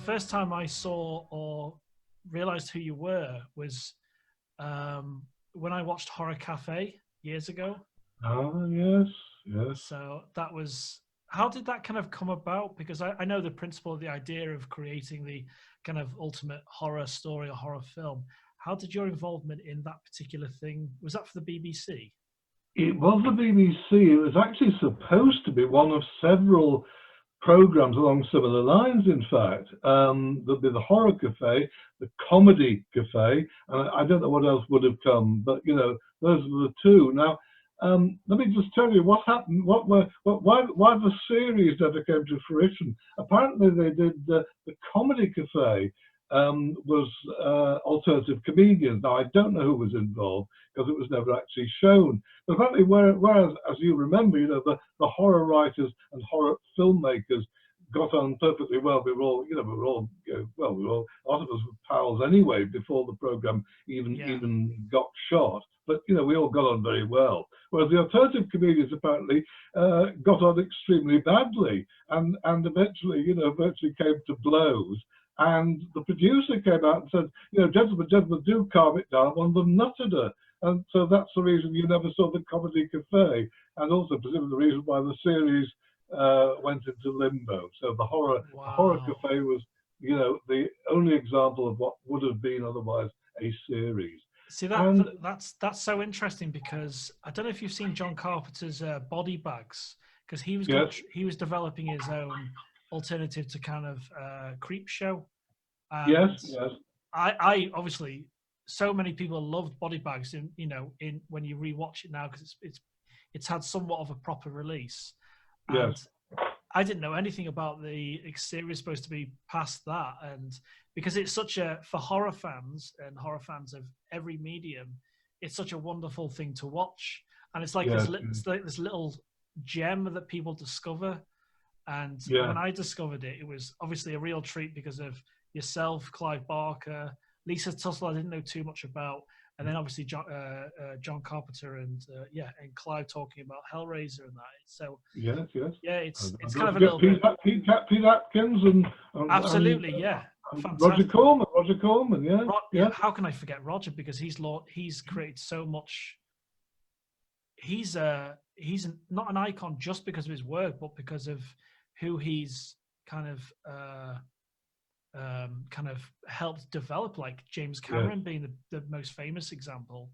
first time I saw or realized who you were was when I watched Horror Cafe years ago. Ah, yes, yes. So that was, how did that kind of come about? Because I know the principle, the idea of creating the kind of ultimate horror story or horror film. How did your involvement in that particular thing, was that for the BBC? It was the BBC. It was actually supposed to be one of several programs along similar lines, in fact. There'd be the Horror Cafe, the Comedy Cafe, and I don't know what else would have come, but, you know, those were the two. Now, let me just tell you what happened, why the series never came to fruition. Apparently they did the Comedy Cafe, was alternative comedians. Now, I don't know who was involved because it was never actually shown. But apparently, whereas, as you remember, you know, the horror writers and horror filmmakers got on perfectly well. We were all, you know, well, we were all, a lot of us were pals anyway before the program even got shot. But, you know, we all got on very well. Whereas the alternative comedians apparently got on extremely badly and eventually, you know, virtually came to blows. And the producer came out and said, you know, gentlemen, do calm it down. One of them nutted her. And so that's the reason you never saw the Comedy Cafe. And also, presumably, the reason why the series went into limbo. So the Horror Cafe was, you know, the only example of what would have been otherwise a series. See, that's so interesting, because I don't know if you've seen John Carpenter's Body Bags, because he was developing his own alternative to kind of creep show. And yes. I obviously, so many people loved Body Bags in, you know, in when you rewatch it now, because it's had somewhat of a proper release. And yes. I didn't know anything about the series supposed to be past that, and because it's such a, for horror fans and horror fans of every medium, it's such a wonderful thing to watch, and it's like it's like this little gem that people discover. And when I discovered it, it was obviously a real treat because of yourself, Clive Barker, Lisa Tussle. I didn't know too much about, and then obviously John Carpenter and Clive talking about Hellraiser and that. So it's kind of a little bit. Pete Atkins and absolutely, Roger Corman, How can I forget Roger? Because he's created so much. He's not an icon just because of his work, but because of who he's kind of helped develop, like James Cameron being the most famous example.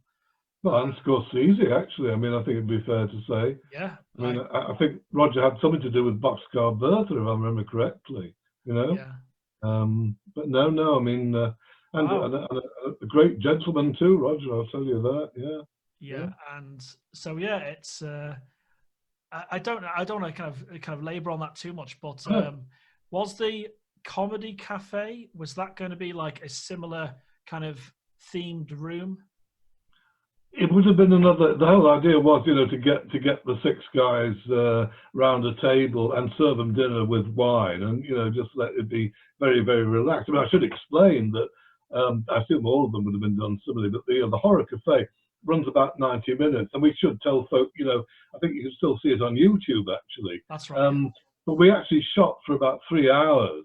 Well, and Scorsese, actually. I mean, I think it'd be fair to say. Yeah. I mean, I think Roger had something to do with Boxcar Bertha, if I remember correctly. You know. Yeah. But no. I mean, and a great gentleman too, Roger. I'll tell you that. Yeah. Yeah. And so it's. I don't want to kind of labor on that too much, but was the Comedy Cafe, was that going to be like a similar kind of themed room? It would have been another. The whole idea was, you know, to get the six guys round a table and serve them dinner with wine, and, you know, just let it be very, very relaxed. I mean, I should explain that I assume all of them would have been done similarly, but the Horror Cafe runs about 90 minutes, and we should tell folk, you know, I think you can still see it on YouTube actually. That's right. But we actually shot for about 3 hours,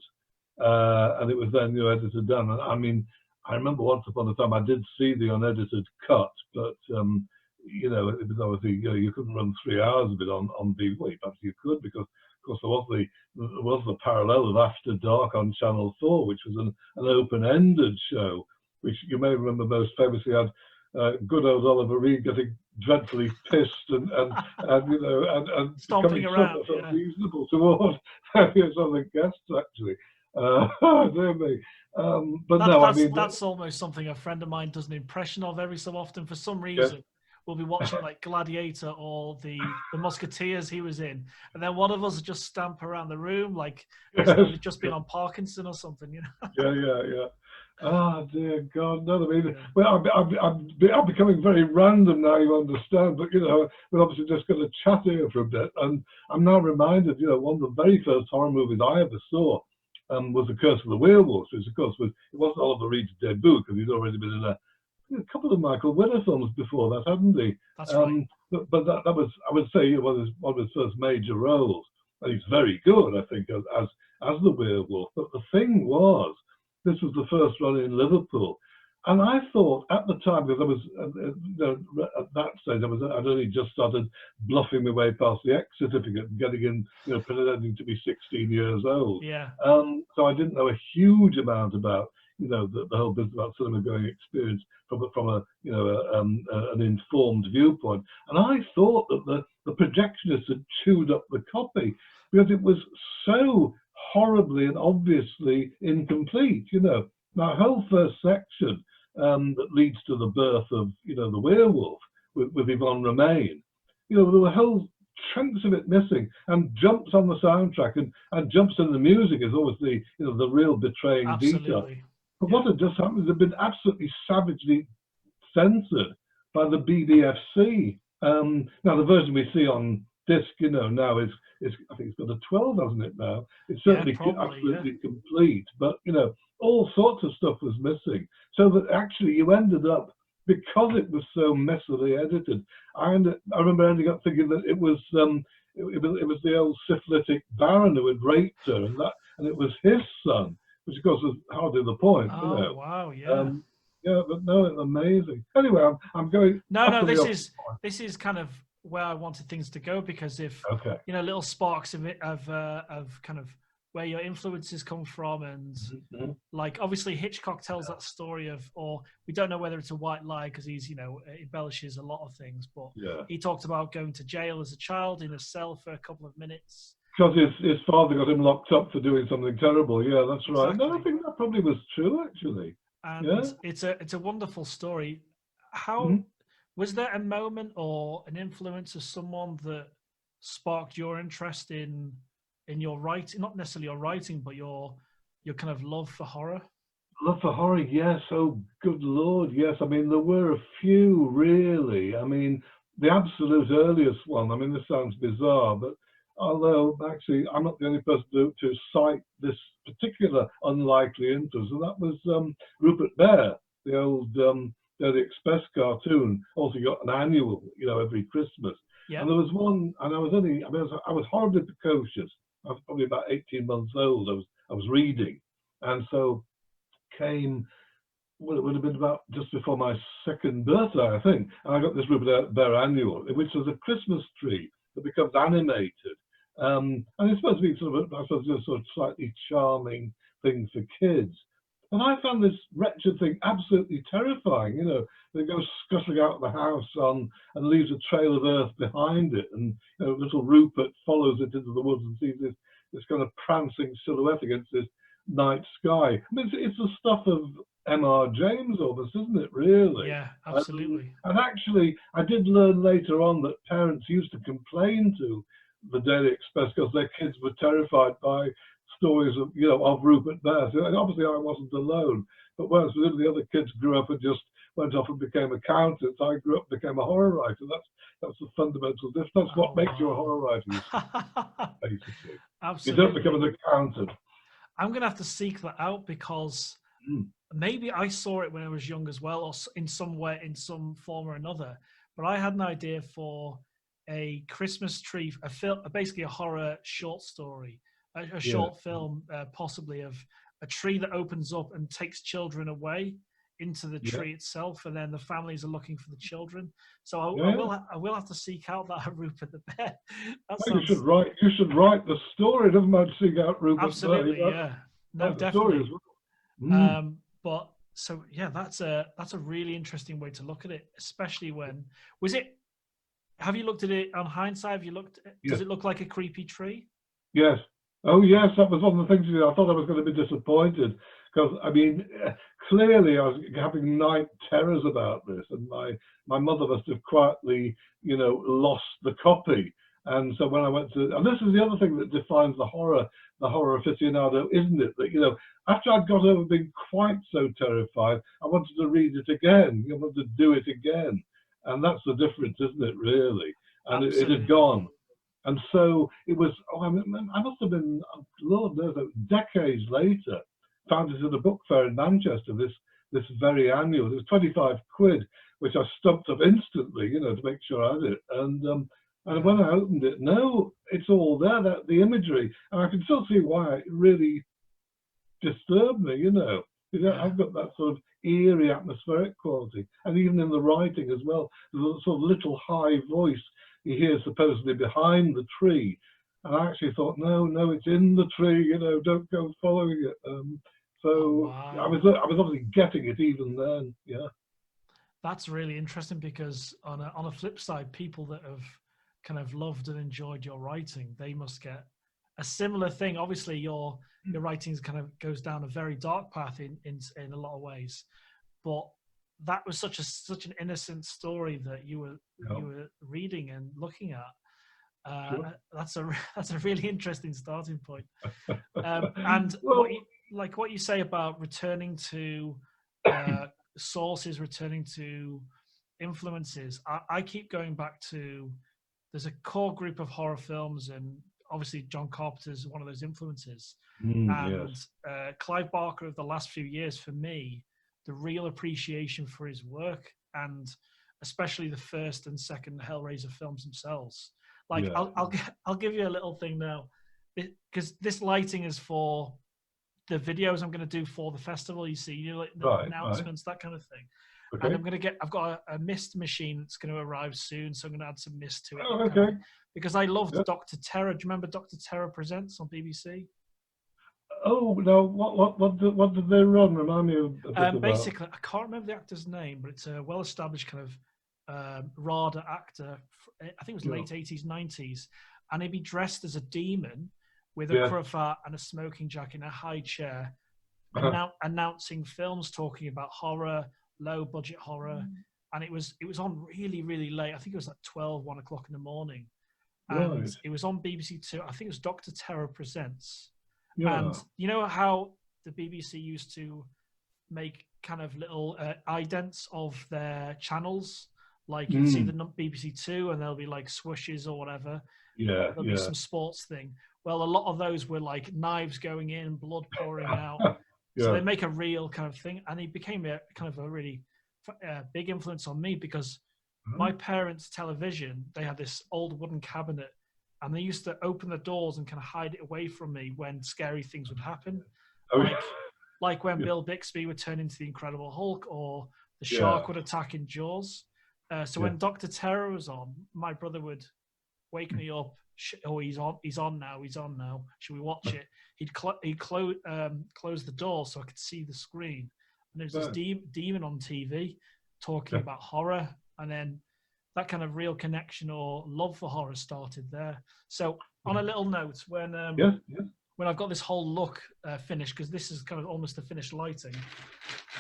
and it was then, you know, edited down. And I mean, I remember once upon a time I did see the unedited cut, but you know, it was obviously, you know, you couldn't run 3 hours of it on DVD. Well, perhaps you could, because of course there was the parallel of After Dark on Channel 4, which was an open-ended show, which you may remember most famously had good old Oliver Reed getting dreadfully pissed and you know and stomping around, unreasonable towards various other guests actually. Dear me. But I mean, that's almost something a friend of mine does an impression of every so often. For some reason, we'll be watching like Gladiator or the Musketeers he was in, and then one of us will just stamp around the room like he's just been on Parkinson or something, you know? Yeah. Ah, dear God, no, I mean, well, I'm becoming very random now, you understand, but, you know, we're obviously just going to chat here for a bit, and I'm now reminded, you know, one of the very first horror movies I ever saw was The Curse of the Werewolves, which, of course, it wasn't Oliver Reed's debut, because he'd already been in a couple of Michael Winner films before that, hadn't he? That's right. But that was, I would say, one of his first major roles, and he's very good, I think, as as the werewolf. But the thing was, this was the first run in Liverpool. And I thought at the time, because I was, at that stage, I'd only just started bluffing my way past the X certificate and getting in, pretending to be 16 years old. Yeah. So I didn't know a huge amount about, the whole business about cinema going experience from an informed viewpoint. And I thought that the projectionists had chewed up the copy because it was so horribly and obviously incomplete. My whole first section that leads to the birth of, the werewolf with Yvonne Romain, there were whole chunks of it missing, and jumps on the soundtrack and jumps in the music is always the real betraying detail. But what had just happened is it had been absolutely savagely censored by the BBFC. Now the version we see on disc, now is I think it's got a 12, hasn't it now? It's certainly absolutely complete, but all sorts of stuff was missing. So that actually you ended up, because it was so messily edited, I remember ending up thinking that it was the old syphilitic baron who had raped her, and it was his son, which of course was hardly the point. Oh wow, yeah. Yeah, but no, it's amazing. Anyway, I'm going. No, this is kind of where I wanted things to go, because if little sparks of it of kind of where your influences come from, and like obviously Hitchcock tells that story of, or we don't know whether it's a white lie because he's embellishes a lot of things, but he talked about going to jail as a child in a cell for a couple of minutes because his father got him locked up for doing something terrible. Yeah, that's right. Exactly. No, I think that probably was true actually. And it's a wonderful story. How was there a moment or an influence of someone that sparked your interest in your writing, not necessarily your writing, but your kind of love for horror? Love for horror, yes. Oh, good Lord, yes. I mean, there were a few, really. I mean, the absolute earliest one, I mean, this sounds bizarre, but although actually I'm not the only person to cite this particular unlikely influence, and that was Rupert Bear, the old Daily Express cartoon, also got an annual, every Christmas. And there was one, and I was horribly precocious. I was probably about 18 months old. I was reading, and so it would have been about just before my second birthday, I think. And I got this Rupert Bear annual, in which there's a Christmas tree that becomes animated, and it's supposed to be sort of slightly charming thing for kids. And I found this wretched thing absolutely terrifying. It goes scuttling out of the house and leaves a trail of earth behind it. And little Rupert follows it into the woods and sees this kind of prancing silhouette against this night sky. I mean, it's the stuff of M.R. James almost, isn't it, really? Yeah, absolutely. And actually, I did learn later on that parents used to complain to the Daily Express because their kids were terrified by stories of Rupert Bear. So obviously I wasn't alone, but whereas the other kids grew up and just went off and became accountants, I grew up and became a horror writer. That's the fundamental difference. That's what makes you a horror writer, basically. Absolutely. You don't become an accountant. I'm gonna have to seek that out, because maybe I saw it when I was young as well, or in some way, in some form or another. But I had an idea for a Christmas tree, basically a horror short story. A short film, possibly, of a tree that opens up and takes children away into the tree itself, and then the families are looking for the children. So I will have to seek out that Rupert the Bear. You should write the story. It doesn't matter to seek out Rupert. Absolutely, Bear. yeah. No, definitely. Well. But so that's a really interesting way to look at it, especially when have you looked at it on hindsight? Does it look like a creepy tree? Yes. Oh yes, that was one of the things. I thought I was going to be disappointed, because I mean, clearly I was having night terrors about this, and my mother must have quietly, lost the copy. And so when I went to, and this is the other thing that defines the horror aficionado, isn't it? That after I'd got over being quite so terrified, I wanted to read it again. I wanted to do it again, and that's the difference, isn't it? Really, and it had gone. And so it was, I must have been, Lord knows, decades later, found it at a book fair in Manchester, this very annual. It was 25 quid, which I stumped up instantly, to make sure I had it. And And when I opened it, no, it's all there, that the imagery, and I can still see why it really disturbed me, you know. I've got that sort of eerie atmospheric quality, and even in the writing as well, there's a sort of little high voice you hear supposedly behind the tree, and I actually thought, no, it's in the tree, you know, don't go following it. So I was obviously getting it even then, yeah. That's really interesting, because on a flip side, people that have kind of loved and enjoyed your writing, they must get a similar thing. Obviously, your writing kind of goes down a very dark path in a lot of ways, but that was such an innocent story that you were reading and looking at. Sure. That's a really interesting starting point. And well, what you say about returning to sources, returning to influences. I keep going back to, there's a core group of horror films, and obviously John Carpenter's one of those influences. And yes. Clive Barker of the last few years, for me, the real appreciation for his work, and especially the first and second Hellraiser films themselves. Like, yeah. I'll give you a little thing now, because this lighting is for the videos I'm going to do for the festival. You see, you know, like the announcements, that kind of thing. Okay. And I've got a mist machine that's going to arrive soon, so I'm going to add some mist to it. Oh, okay. Because I loved Dr. Terror. Do you remember Dr. Terror Presents on BBC? Oh no! What did they run? Remind me a bit about. Basically, I can't remember the actor's name, but it's a well-established kind of RADA actor. I think it was late 80s, 90s, and he'd be dressed as a demon with a cravat and a smoking jacket in a high chair, announcing films, talking about horror, low-budget horror, and it was on really, really late. I think it was like 1 o'clock in the morning, and it was on BBC Two. I think it was Dr. Terror Presents. Yeah. And you know how the BBC used to make kind of little idents of their channels? Like you'd see the BBC Two and there'll be like swooshes or whatever. Yeah. There'll be some sports thing. Well, a lot of those were like knives going in, blood pouring out. So they make a real kind of thing. And it became a kind of a really big influence on me, because my parents' television, they had this old wooden cabinet, and they used to open the doors and kind of hide it away from me when scary things would happen. Like when Bill Bixby would turn into the Incredible Hulk, or the shark would attack in Jaws. So when Dr. Terror was on, my brother would wake me up. Oh, he's on now. Should we watch it? He'd close the door so I could see the screen. And there's this demon on TV talking about horror. And then that kind of real connection or love for horror started there. So on a little note, when I've got this whole look finished, because this is kind of almost the finished lighting,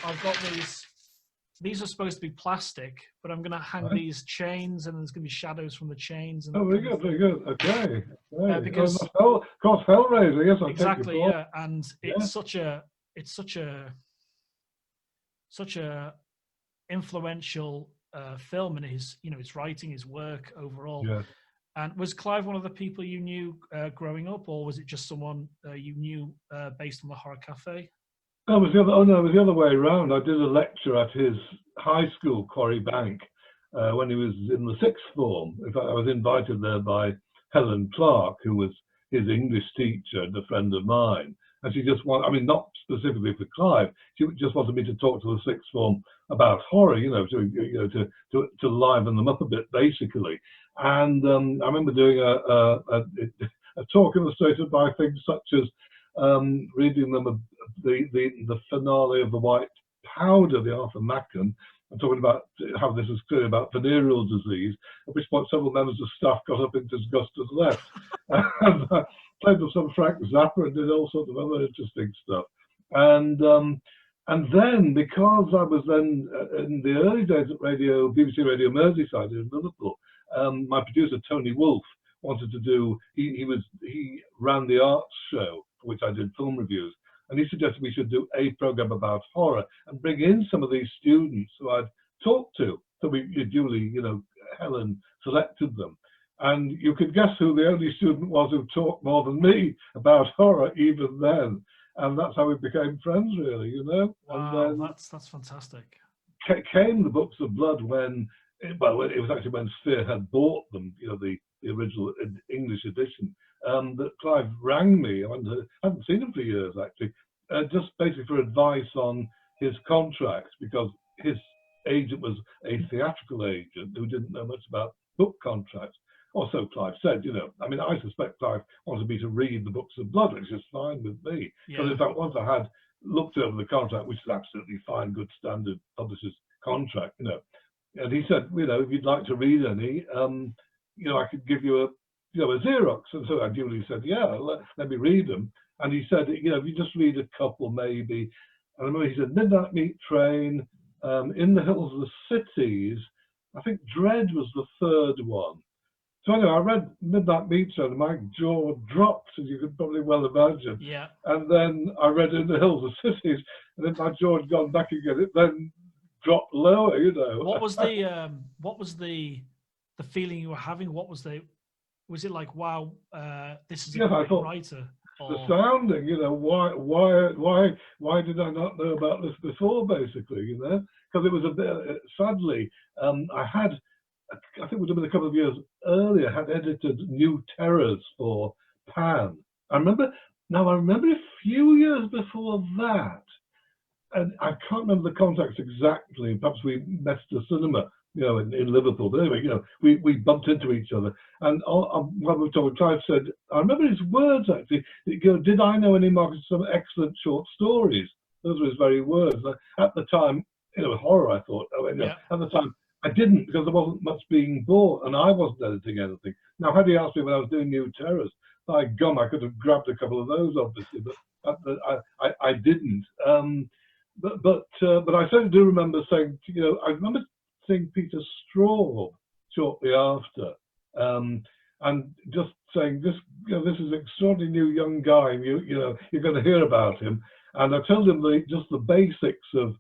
I've got these are supposed to be plastic, but I'm going to hang these chains, and there's going to be shadows from the chains. And very good. Okay. Because of course, Hellraiser, yes, exactly, yeah, and it's such a influential film, and his writing, his work overall. Yeah. And was Clive one of the people you knew growing up, or was it just someone you knew based on the Horror Cafe? No, it was the other way around. I did a lecture at his high school, Quarry Bank, when he was in the sixth form. In fact, I was invited there by Helen Clark, who was his English teacher and a friend of mine. And she just not specifically for Clive, she just wanted me to talk to the sixth form about horror, to liven them up a bit, basically. And I remember doing a talk illustrated by things such as reading them the finale of The White Powder, the Arthur Machen, and talking about how this is clearly about venereal disease, at which point several members of staff got up in disgust and left. And played with some Frank Zappa and did all sorts of other interesting stuff. And then, because I was then in the early days at BBC Radio Merseyside in Liverpool, my producer Tony Wolfe wanted to do. He ran the arts show, for which I did film reviews, and he suggested we should do a program about horror and bring in some of these students who I'd talked to. So we duly, Helen selected them. And you could guess who the only student was who talked more than me about horror even then. And that's how we became friends, really, Wow, and then that's fantastic. Came the Books of Blood when well, it was actually when Sphere had bought them, the original English edition, that Clive rang me. I hadn't seen him for years, actually, just basically for advice on his contracts, because his agent was a theatrical agent who didn't know much about book contracts. Or so Clive said, I mean, I suspect Clive wanted me to read the Books of Blood, which is fine with me. Because in fact, once I had looked over the contract, which is absolutely fine, good standard publisher's contract, and he said, if you'd like to read any, I could give you a Xerox. And so I duly said, yeah, let me read them. And he said, if you just read a couple, maybe. And I remember he said, Midnight Meat Train, In the Hills of the Cities. I think Dread was the third one. So anyway, I read Midnight Meat Train, and my jaw dropped, as you could probably well imagine. Yeah. And then I read In the Hills of Cities, and then my jaw had gone back again. It then dropped lower, What was the feeling you were having? Was it like, wow, this is a great writer? The sounding, why did I not know about this before, basically, because it was a bit, sadly, I think it would have been a couple of years earlier, had edited New Terrors for Pan. I remember a few years before that, and I can't remember the context exactly, perhaps we met at a cinema, in Liverpool, but anyway, we bumped into each other, and when we were talking, Clive said, I remember his words actually, did I know any more of some excellent short stories? Those were his very words. At the time, horror, I thought, at the time, I didn't, because there wasn't much being bought, and I wasn't editing anything. Now, had he asked me when I was doing New Terrors, by gum, I could have grabbed a couple of those, obviously, but I didn't. But I certainly do remember saying, I remember seeing Peter Straub shortly after, and just saying, this is an extraordinary new young guy, and you're going to hear about him. And I told him just the basics of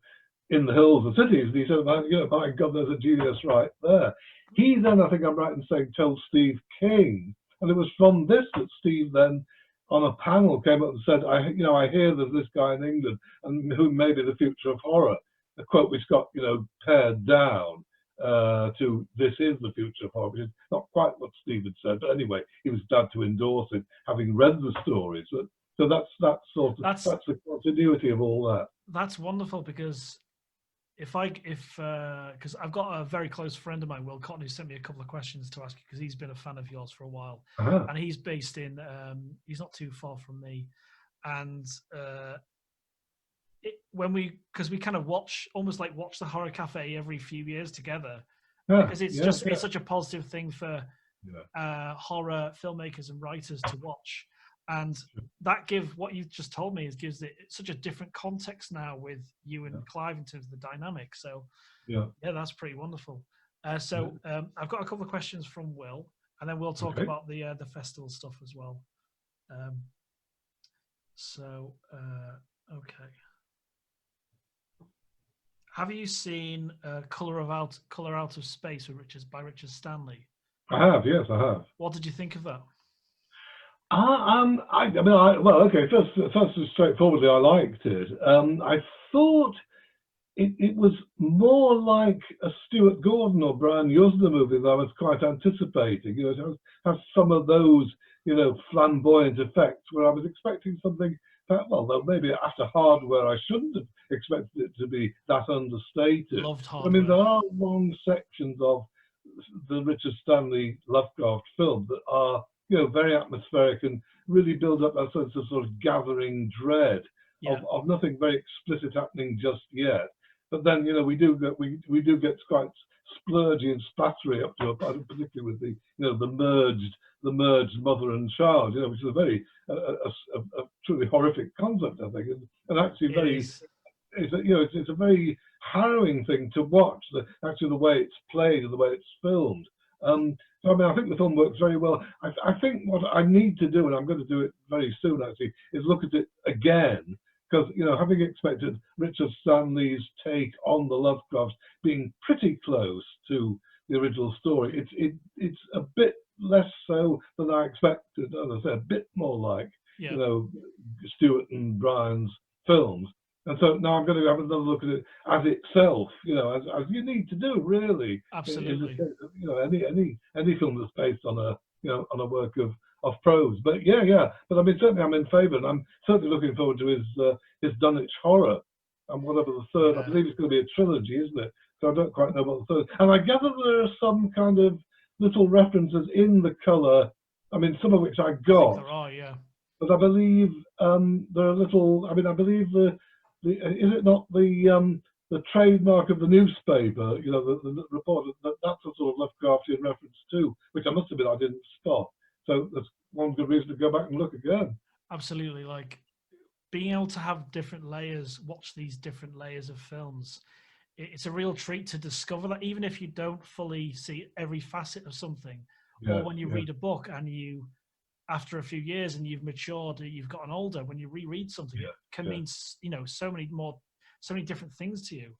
In the Hills of Cities, and he said, my God, there's a genius right there. He then, I think I'm right in saying, told Steve King, and it was from this that Steve then, on a panel, came up and said, I hear there's this guy in England, and who may be the future of horror. A quote which got, pared down to "This is the future of horror," which is not quite what Steve had said, but anyway, he was glad to endorse it, having read the stories. So that's the continuity of all that. That's wonderful, because because I've got a very close friend of mine, Will Cotton, who sent me a couple of questions to ask you, because he's been a fan of yours for a while, and he's based in he's not too far from me, and because we kind of watch the Horror Cafe every few years together, because it's such a positive thing for horror filmmakers and writers to watch. And what you just told me gives it such a different context now with you and Clive in terms of the dynamic. So yeah, that's pretty wonderful. I've got a couple of questions from Will, and then we'll talk about the festival stuff as well. Okay. Have you seen Color Out of Space by Richard Stanley? I have, yes, I have. What did you think of that? First, straightforwardly, I liked it. I thought it was more like a Stuart Gordon or Brian Yuzna movie that I was quite anticipating. It has some of those, flamboyant effects, where I was expecting something that, though maybe after Hardware, I shouldn't have expected it to be that understated. Loved Hardware. I mean, there are long sections of the Richard Stanley Lovecraft film that are, very atmospheric and really build up a sense of sort of gathering dread of nothing very explicit happening just yet. But then, we do get quite splurgy and splattery up to a point, particularly with the, the merged mother and child, which is a very a truly horrific concept, I think, and actually it's a very harrowing thing to watch. The way it's played and the way it's filmed. So I think the film works very well. I think what I need to do, and I'm going to do it very soon actually, is look at it again, because having expected Richard Stanley's take on the Lovecrafts being pretty close to the original story, it's a bit less so than I expected. As I said, a bit more like Stuart and Brian's films. And so now I'm going to have another look at it as itself, as you need to do, really. Absolutely. Any film that's based on a work of prose. But but I mean, certainly I'm in favour, and I'm certainly looking forward to his Dunwich Horror, and whatever the third. I believe it's going to be a trilogy, isn't it? So I don't quite know what the third. And I gather there are some kind of little references in the colour. I mean, some of which I got. I think there are, yeah. But I believe there are little. I mean, I believe is it not the trademark of the newspaper? The reporter, that's a sort of Lovecraftian reference too, which I must admit I didn't spot. So that's one good reason to go back and look again. Absolutely, like being able to have different layers, watch these different layers of films. It's a real treat to discover that, even if you don't fully see every facet of something, or when you read a book and you, after a few years and you've matured, you've gotten older, when you reread something, it can mean, so many different things to you.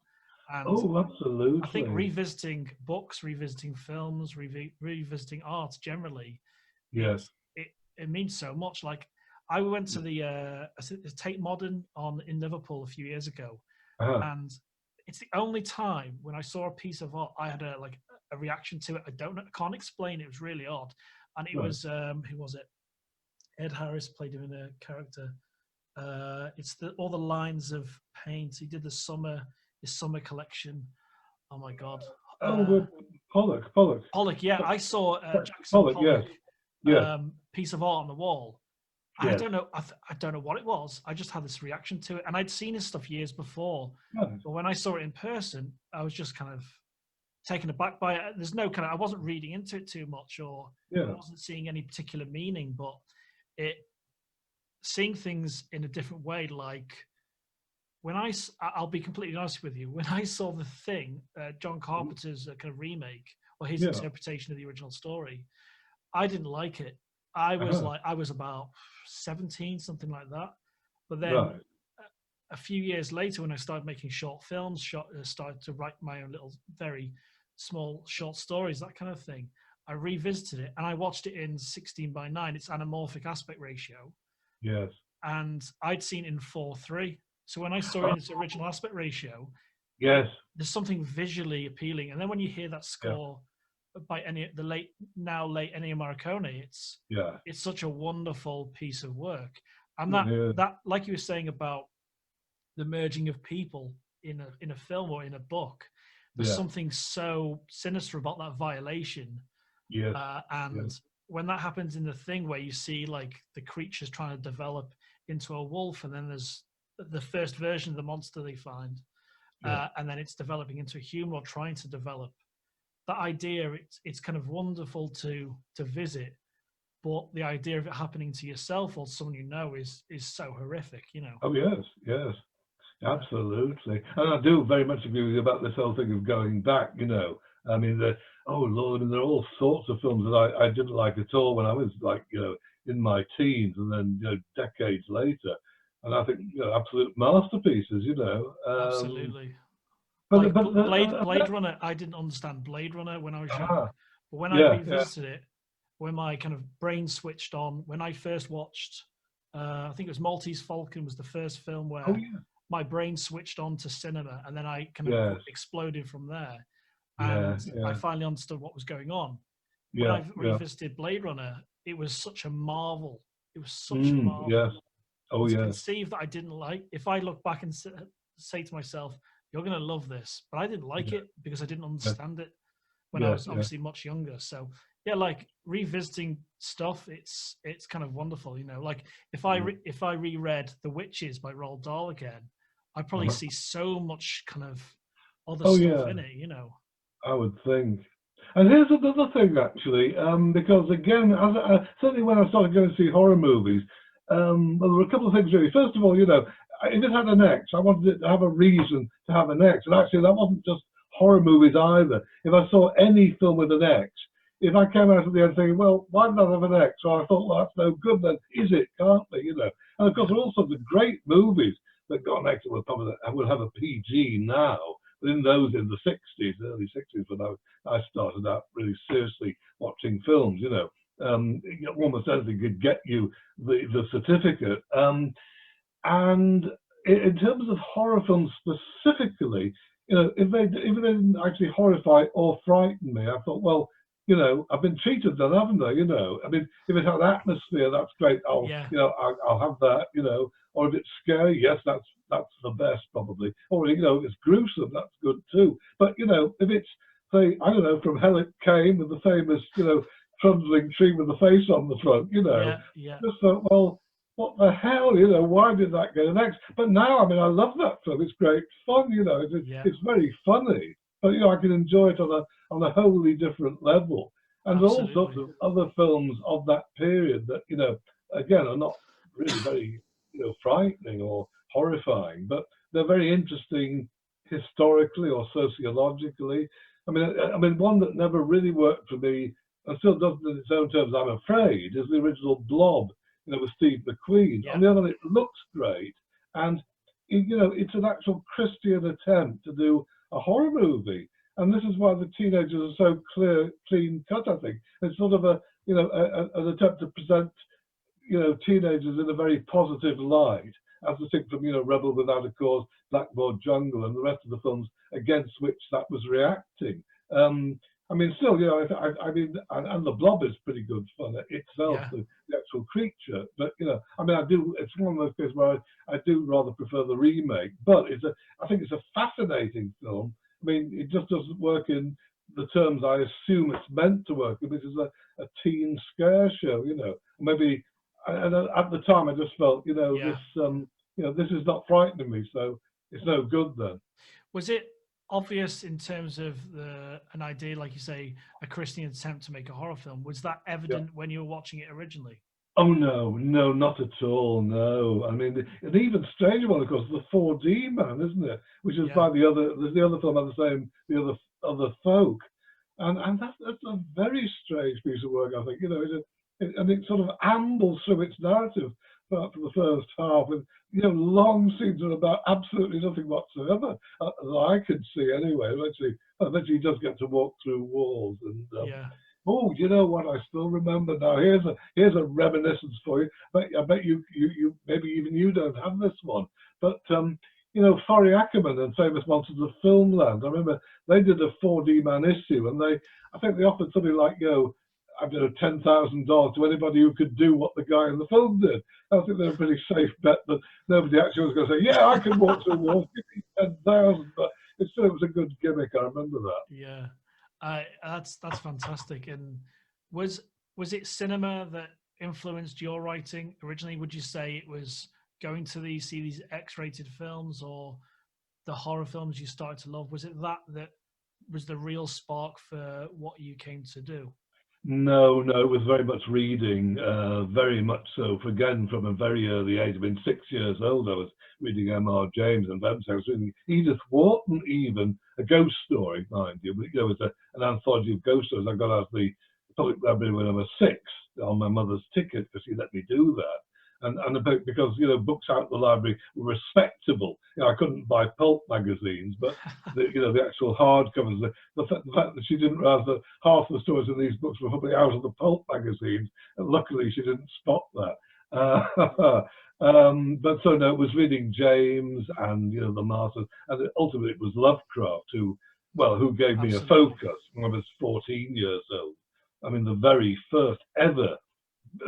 And absolutely. I think revisiting books, revisiting films, revisiting art generally, it means so much. Like I went to the Tate Modern in Liverpool a few years ago, and it's the only time when I saw a piece of art I had a reaction to it. I can't explain it. It was really odd, and it was who was it? Ed Harris played him in a character. It's all the lines of paint. He did his summer collection. Oh my god. Pollock. Pollock, yeah. I saw Jackson Pollock piece of art on the wall. I don't know. I don't know what it was. I just had this reaction to it, and I'd seen his stuff years before. But when I saw it in person, I was just kind of taken aback by it. There's no I wasn't reading into it too much, or I wasn't seeing any particular meaning. But seeing things in a different way, like when I'll be completely honest with you. When I saw The Thing, John Carpenter's kind of remake or his interpretation of the original story, I didn't like it. I was about 17, something like that. But then a few years later, when I started making short films, started to write my own little, very small short stories, that kind of thing, I revisited it and I watched it in 16:9. It's anamorphic aspect ratio. Yes. And I'd seen it in 4:3. So when I saw it in its original aspect ratio, there's something visually appealing. And then when you hear that score by the late Ennio Morricone, it's such a wonderful piece of work. And that like you were saying about the merging of people in a film or in a book, there's something so sinister about that violation. When that happens in The Thing, where you see like the creatures trying to develop into a wolf, and then there's the first version of the monster they find, and then it's developing into a human or trying to develop. That idea, it's kind of wonderful to visit, but the idea of it happening to yourself or someone you know is so horrific, Oh yes, absolutely. And I do very much agree with you about this whole thing of going back. I mean, there are all sorts of films that I didn't like at all when I was in my teens, and then decades later, and I think absolute masterpieces. Absolutely. But Blade Runner, I didn't understand Blade Runner when I was young. But when I revisited it, when my kind of brain switched on, when I first watched, I think it was Maltese Falcon was the first film where my brain switched on to cinema, and then I kind of exploded from there. And I finally understood what was going on. When I revisited Blade Runner, it was such a marvel. It was such a marvel. Yes. Oh, to conceive that I didn't like. If I look back and say to myself, "You're going to love this," but I didn't like it because I didn't understand it when I was obviously much younger. So like revisiting stuff, it's kind of wonderful. Like if I reread The Witches by Roald Dahl again, I'd probably see so much kind of other stuff in it. I would think. And here's another thing, actually, because again, certainly when I started going to see horror movies, well, there were a couple of things really. First of all, if it had an X, I wanted it to have a reason to have an X. And actually, that wasn't just horror movies either. If I saw any film with an X, if I came out at the end saying, well, why did I have an X? So I thought, well, that's no good then, is it? Can't they? And of course, there are all sorts of great movies that got an X that will have a PG now. But in those, in the 60s, early 60s, when I started out really seriously watching films, almost anything could get you the certificate. And in terms of horror films specifically, you know, if they didn't actually horrify or frighten me, I thought, well, you know, I've been cheated then, haven't I? You know, I mean, if it had atmosphere, that's great. Yeah. You know, I'll have that. You know, or if it's scary, yes, that's the best probably. Or you know, if it's gruesome, that's good too. But you know, if it's say, I don't know, From Hell It Came with the famous, you know, trundling tree with the face on the front, you know, Yeah. just thought, well, what the hell, you know, why did that get an X? But now, I mean, I love that film. It's great fun, you know, it's very funny. But, you know, I can enjoy it on a wholly different level. And all sorts of other films of that period that, you know, again, are not really very, you know, frightening or horrifying, but they're very interesting historically or sociologically. I mean, one that never really worked for me and still doesn't in its own terms, I'm afraid, is the original Blob, you know, with Steve McQueen. Yeah. On the other hand, it looks great, and you know, it's an actual Christian attempt to do a horror movie, and this is why the teenagers are so clean cut. I think it's sort of a, you know, an attempt to present, you know, teenagers in a very positive light, as distinct from, you know, Rebel Without a Cause, Blackboard Jungle, and the rest of the films against which that was reacting. I mean, still, you know, I mean, and the Blob is pretty good fun itself, the actual creature. But you know, I mean, it's one of those cases where I do rather prefer the remake. But I think it's a fascinating film. I mean, it just doesn't work in the terms I assume it's meant to work in, which is a teen scare show. You know, maybe, and at the time I just felt, you know, this, you know, this is not frightening me, so it's no good then. Was it obvious in terms of an idea, like you say, a Christian attempt to make a horror film? Was that evident when you were watching it originally? Oh no, not at all. No, I mean, an even stranger one, of course, the 4D Man, isn't it? Which is by the other film by the other folk, and that's a very strange piece of work, I think. You know, and it sort of ambles through its narrative for the first half, with, you know, long scenes are about absolutely nothing whatsoever, as I can see anyway. Eventually, he does get to walk through walls, and oh, you know what? I still remember now. Here's a reminiscence for you. But I bet you maybe even you don't have this one. But you know, Forry Ackerman and Famous Monsters of Filmland. I remember they did a 4D Man issue, and I think they offered something like, you know, I don't know, $10,000 to anybody who could do what the guy in the film did. I think they're a pretty safe bet that nobody actually was going to say, yeah, I can walk through walls, give me 10,000. But it was a good gimmick. I remember that. Yeah. That's fantastic. And was it cinema that influenced your writing originally? Would you say it was going to see these X-rated films, or the horror films you started to love? Was it that was the real spark for what you came to do? No, it was very much reading, very much so. Again, from a very early age, I mean, 6 years old, I was reading M.R. James, and I was reading Edith Wharton, even a ghost story, mind you. But, you know, it was an anthology of ghost stories I got out of the public library when I was 6 on my mother's ticket, because she let me do that. And because, you know, books out of the library were respectable. You know, I couldn't buy pulp magazines, but the actual hardcovers, the fact that she didn't realize that half the stories in these books were probably out of the pulp magazines, and luckily she didn't spot that. But so no, it was reading James and, you know, the Masters, and ultimately it was Lovecraft who gave me a focus when I was 14 years old. I mean, the very first ever.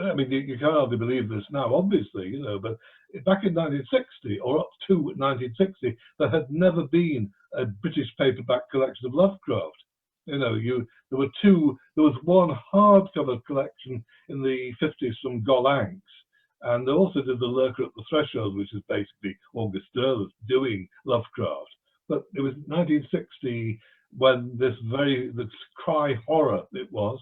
I mean, you can't hardly believe this now, obviously, you know, but back in 1960, or up to 1960, there had never been a British paperback collection of Lovecraft. You know, there was one hardcover collection in the 50s from Gollancz, and they also did The Lurker at the Threshold, which is basically August Derleth doing Lovecraft. But it was 1960 when this cry horror, it was,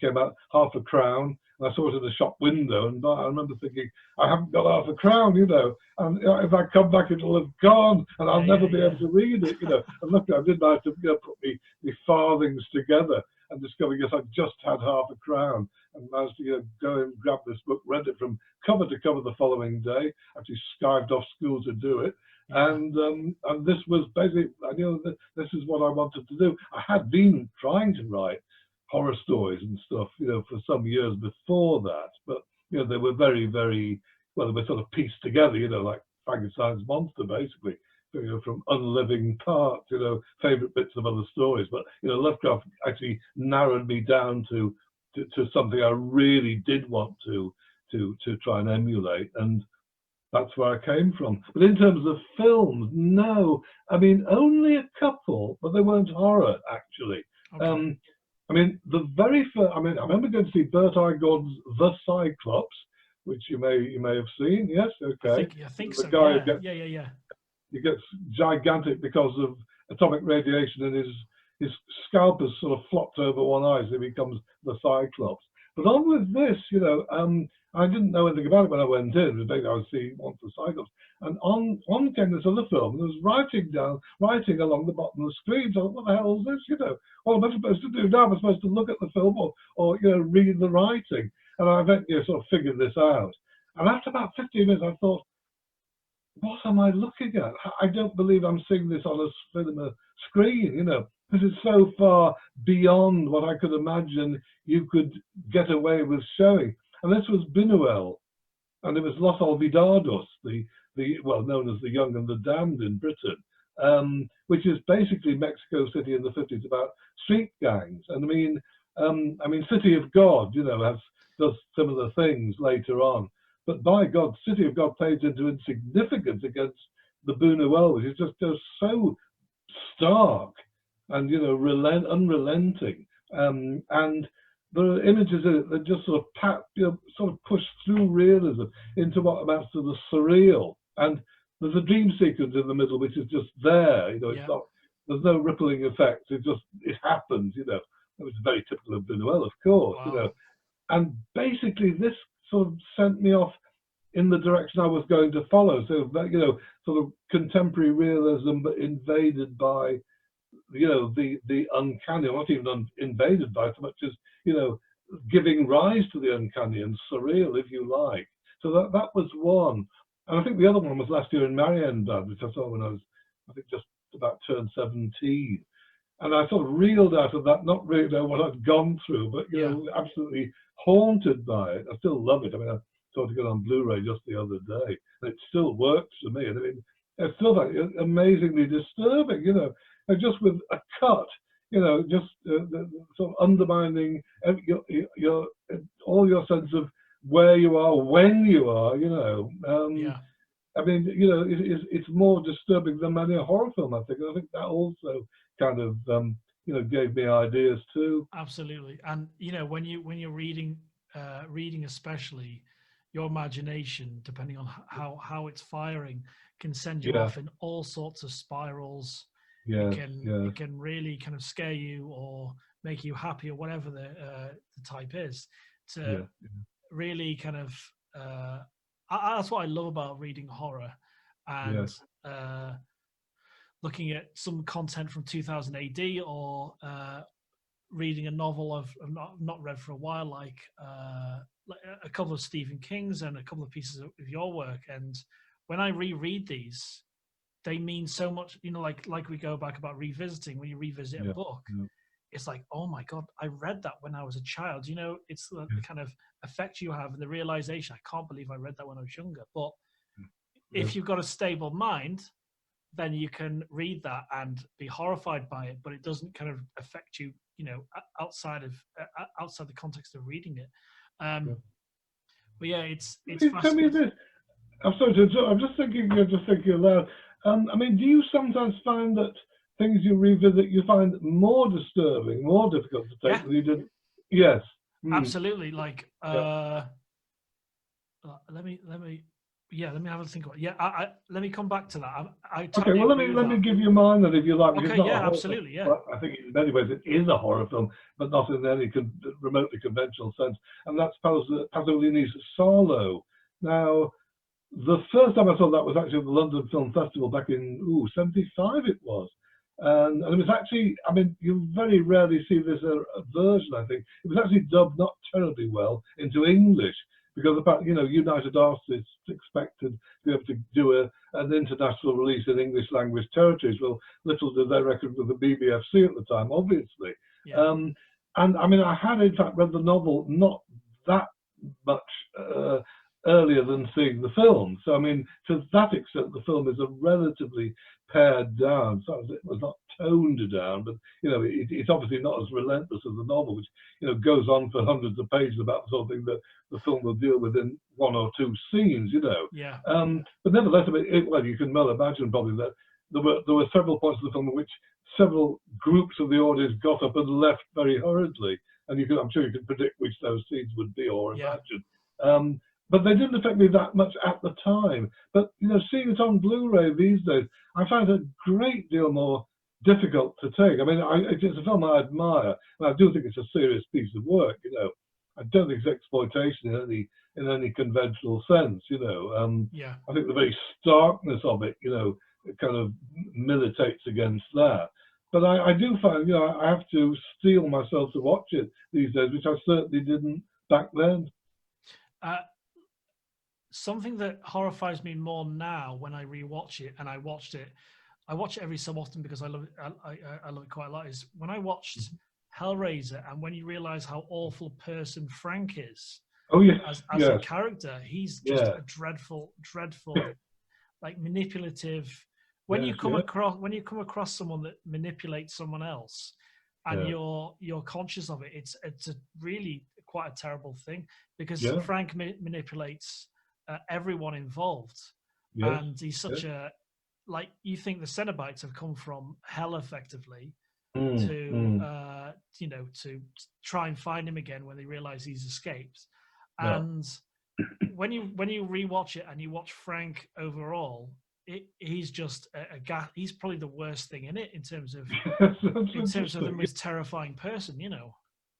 came out, half a crown. And I saw it in the shop window, and I remember thinking, I haven't got half a crown, you know, and if I come back, it'll have gone, and I'll never be able to read it, you know. And look, I did manage to, you know, put me farthings together and discover, yes, I just had half a crown, and managed to, you know, go and grab this book, read it from cover to cover the following day. Actually skived off school to do it. And this was basically, I knew that this is what I wanted to do. I had been trying to write horror stories and stuff, you know, for some years before that, but, you know, they were very, very, well, they were sort of pieced together, you know, like Frankenstein's monster, basically. You know, from unliving parts, you know, favourite bits of other stories. But you know, Lovecraft actually narrowed me down to something I really did want to try and emulate, and that's where I came from. But in terms of films, no, I mean only a couple, but they weren't horror actually. Okay. I mean the very first. I mean I remember going to see Bert Igod's The Cyclops, which you may have seen. Yes, okay. I think The so. guy Yeah. he gets gigantic because of atomic radiation, and his scalp has sort of flopped over one eye, so he becomes the Cyclops. But on with this, you know, I didn't know anything about it when I went in. The day I was seeing once the Cyclops, and on came this other film. There was writing along the bottom of the screen. So what the hell is this? You know, what am I supposed to do now? Am I supposed to look at the film or you know, read the writing? And I eventually sort of figured this out. And after about 15 minutes, I thought, what am I looking at? I don't believe I'm seeing this on a cinema screen, you know. This is so far beyond what I could imagine you could get away with showing. And this was Buñuel, and it was Los Olvidados, the well known as the Young and the Damned in Britain, which is basically Mexico City in the 50s about street gangs. And I mean, City of God, you know, does similar things later on. But by God, City of God fades into insignificance against the Buñuel, which is just goes so stark and, you know, unrelenting. And there are images that just sort of push through realism into what amounts to the surreal. And there's a dream sequence in the middle, which is just there. You know, it's not. There's no rippling effects. It happens. You know, it was very typical of Buñuel, of course. Wow. You know, and basically this sort of sent me off in the direction I was going to follow. So, you know, sort of contemporary realism, but invaded by, you know, the uncanny, or not even invaded by so much as, you know, giving rise to the uncanny and surreal, if you like. So that was one. And I think the other one was last year in Marienbad, which I saw when I was, I think, just about turned 17. And I sort of reeled out of that, not really know what I'd gone through, but, you know, absolutely haunted by it. I still love it. I mean, I saw it on Blu-ray just the other day, and it still works for me. And I mean, it's still like amazingly disturbing, you know, and just with a cut, you know, just sort of undermining your all your sense of where you are, when you are, you know. I mean, you know, it's more disturbing than many a horror film, I think. And I think that also kind of, you know, gave me ideas too. Absolutely. And, you know, when you're reading especially, your imagination, depending on how it's firing, can send you off in all sorts of spirals. It can really kind of scare you or make you happy or whatever the type is. To really kind of that's what I love about reading horror and looking at some content from 2000 AD or reading a novel I've not read for a while, like a couple of Stephen King's and a couple of pieces of your work. And when I reread these, they mean so much, you know, like we go back about revisiting. When you revisit a book, it's like, oh my God, I read that when I was a child. You know, it's the kind of effect you have and the realization, I can't believe I read that when I was younger. But if you've got a stable mind, then you can read that and be horrified by it, but it doesn't kind of affect you, you know, outside the context of reading it. But yeah, it's fascinating. Tell me this. I'm sorry to interrupt. I'm just thinking aloud. I mean, do you sometimes find that things you revisit you find more disturbing, more difficult to take than you did? Yes. Absolutely. Like, let me have a think about it. Yeah, let me come back to that. Okay, well, let me give you mine, and if you like. Okay, yeah, absolutely, yeah. I think in many ways it is a horror film, but not in any remotely conventional sense, and that's Pasolini's Sarlo. Now, the first time I saw that was actually at the London Film Festival back in '75. It was, and it was actually, I mean, you very rarely see this version. I think it was actually dubbed not terribly well into English. Because about, you know, United Artists expected to be able to do an international release in English language territories. Well, little did they reckon with the BBFC at the time, obviously. And I mean, I had in fact read the novel not that much earlier than seeing the film. So I mean, to that extent, the film is a relatively pared down. So it was not toned down, but it's obviously not as relentless as the novel, which goes on for hundreds of pages about the sort of thing that the film will deal with in one or two scenes. Yeah. But nevertheless, well, you can well imagine probably that there were several points of the film in which several groups of the audience got up and left very hurriedly, and I'm sure you can predict which those scenes would be or imagine. But they didn't affect me that much at the time. But seeing it on Blu-ray these days, I find it a great deal more difficult to take. I mean, it's a film I admire, and I do think it's a serious piece of work. I don't think it's exploitation in any conventional sense. I think the very starkness of it, it kind of militates against that. But I do find, I have to steel myself to watch it these days, which I certainly didn't back then. Something that horrifies me more now when I rewatch it, and I watch it every so often because I love it. I love it quite a lot. Is when I watched Hellraiser, and when you realise how awful a person Frank is. Oh yeah, as a character, he's just a dreadful, like manipulative. When you come across someone that manipulates someone else, and you're conscious of it, it's a really quite a terrible thing, because Frank manipulates everyone involved, and he's such a, like, you think the Cenobites have come from hell effectively to try and find him again when they realize he's escaped. And when you rewatch it and you watch Frank overall, he's just he's probably the worst thing in it in terms of the most terrifying person.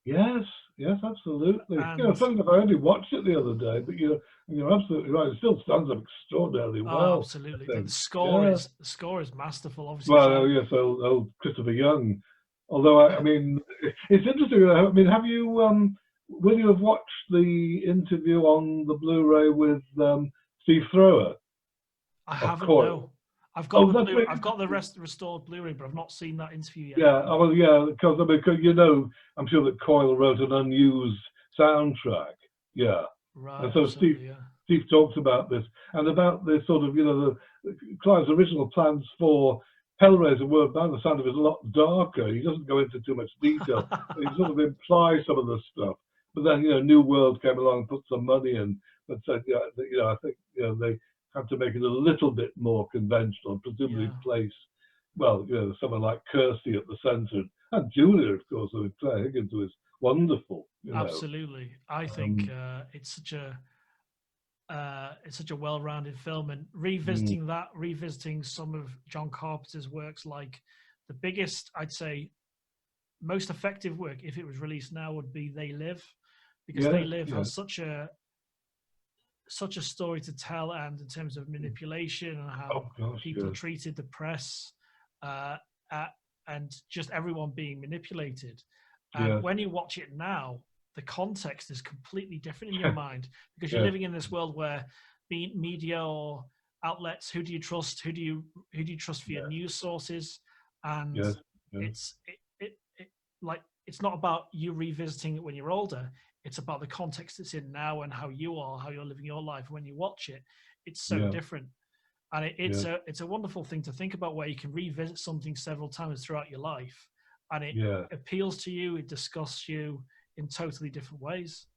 Yes, absolutely. Something that I only watched it the other day, but you're absolutely right. It still stands up extraordinarily well. Oh, absolutely. The score is masterful, obviously. Well, yes, old Christopher Young. Although I mean, it's interesting. I mean, have you will you have watched the interview on the Blu-ray with Steve Thrower? I haven't. No. I've got the restored Blu-ray, but I've not seen that interview yet. Because I'm sure that Coyle wrote an unused soundtrack. Yeah. Right. And so Steve talks about this and about this sort of, Clive's original plans for Hellraiser were, by the sound of it, a lot darker. He doesn't go into too much detail. He sort of implies some of the stuff. But then, New World came along and put some money in. But said, I think, they had to make it a little bit more conventional and presumably place, someone like Kirsty at the centre. And Julia, of course, with Claire Higgins, who is wonderful. Absolutely. I think it's such a well-rounded film, and revisiting some of John Carpenter's works, like the biggest, I'd say, most effective work, if it was released now, would be They Live, because They Live has such a story to tell, and in terms of manipulation and how people treated the press, and just everyone being manipulated. And when you watch it now, the context is completely different in your mind, because you're living in this world where media or outlets, who do you trust? Who do you trust for your news sources? And it's not about you revisiting it when you're older. It's about the context it's in now and how you're living your life. When you watch it, it's so different. And it's a wonderful thing to think about, where you can revisit something several times throughout your life, and it appeals to you, it disgusts you in totally different ways.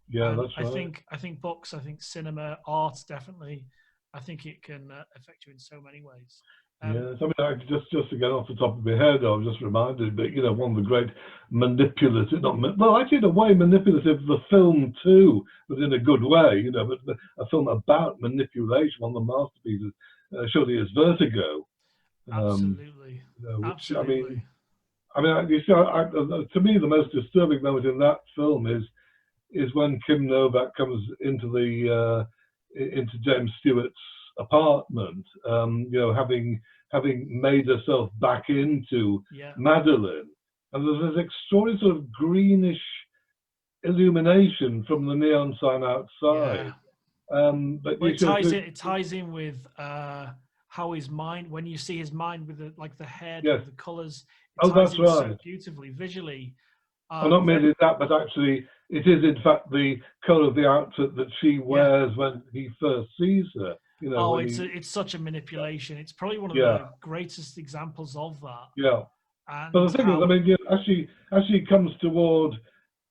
Yeah, that's right. I think books, I think cinema, art, definitely. I think it can affect you in so many ways. Yes, I mean, just to get off the top of my head, I was just reminded that, one of the great manipulative, actually in a way manipulative, the film too, but in a good way, but a film about manipulation, one of the masterpieces, surely is Vertigo. Absolutely. Absolutely. You see, to me, the most disturbing moment in that film is when Kim Novak comes into James Stewart's apartment, having made herself back into Madeline, and there's this extraordinary sort of greenish illumination from the neon sign outside. But it ties in with how his mind, when you see his mind with the head, with the colours, that's right, so beautifully visually. Not merely that, but actually it is in fact the colour of the outfit that she wears when he first sees her. You know, Oh, when it's such a manipulation. It's probably one of yeah, the greatest examples of that. yeah. But And the thing is, I how, mean, you know, as she comes toward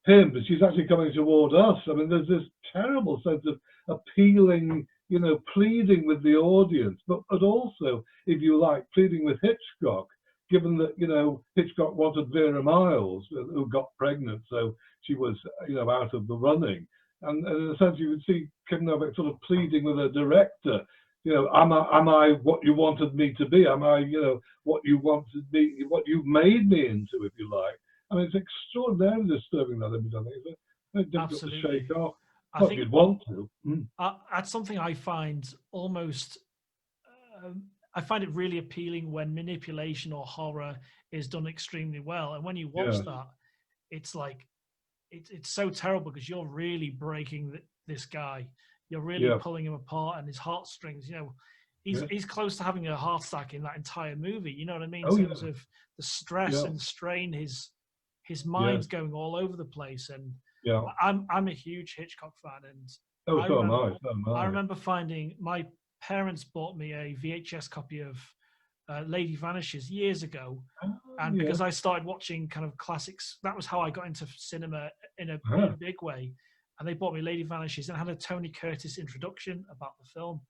him, but she's actually coming toward us. I mean, there's this terrible sense of appealing, you know, pleading with the audience, but also, if you like, pleading with Hitchcock, given that, you know, Hitchcock wanted Vera Miles, who got pregnant, so she was, you know, out of the running. And in a sense, you would see Kim Novak sort of pleading with a director, you know, am I what you wanted me to be? Am I, you know, what you wanted me, what you made me into, if you like? I mean, it's extraordinarily disturbing, that image. I think it's very difficult to absolutely. shake off. I Not if think you'd want to. that's something I find almost, I find it really appealing when manipulation or horror is done extremely well. And when you watch Yes. that, it's like, it's so terrible because you're really breaking this guy. You're really Yeah. pulling him apart and his heartstrings, you know, Yes. he's close to having a heart attack in that entire movie. You know what I mean? Oh, In yeah. terms of the stress Yeah. and strain, his Yes. mind's going all over the place. And Yeah. I'm a huge Hitchcock fan, and Oh, I so am remember I. So am I I. remember finding my parents bought me a VHS copy of Lady Vanishes years ago, Oh, and yes. because I started watching kind of classics, that was how I got into cinema in a big way. And they bought me Lady Vanishes and had a Tony Curtis introduction about the film.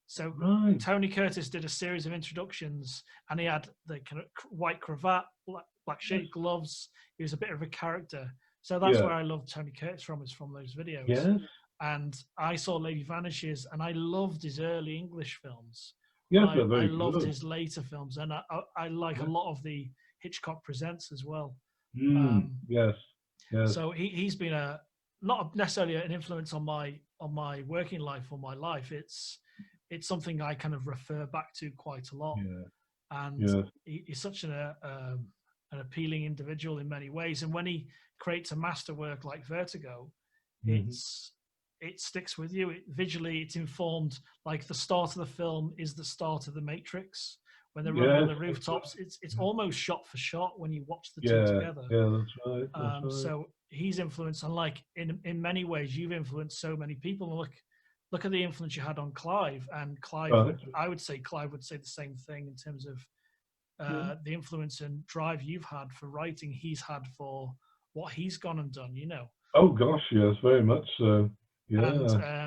So Right. Tony Curtis did a series of introductions, and he had the kind of white cravat, black shaped gloves. He was a bit of a character. So that's Yeah. where I love Tony Curtis from, is from those videos. Yes. And I saw Lady Vanishes, and I loved his early English films. Yes, But they're I very loved good. his later films, and I like a lot of the Hitchcock Presents as well. Yes. Yes. So he's been not necessarily an influence on my working life or my life. It's something I kind of refer back to quite a lot, Yeah. and Yes. he's such an appealing individual in many ways. And when he creates a masterwork like Vertigo, it sticks with you. Visually, it's informed. Like the start of the film is the start of The Matrix. When they're running on the rooftops, it's almost shot for shot when you watch the two together. Yeah, that's right. That's right. So he's influenced, and like in many ways, you've influenced so many people. Look at the influence you had on Clive, and Clive. I would say Clive would say the same thing in terms of the influence and drive you've had for writing. He's had for what he's gone and done. You know. Oh gosh, yes, very much so. Yeah.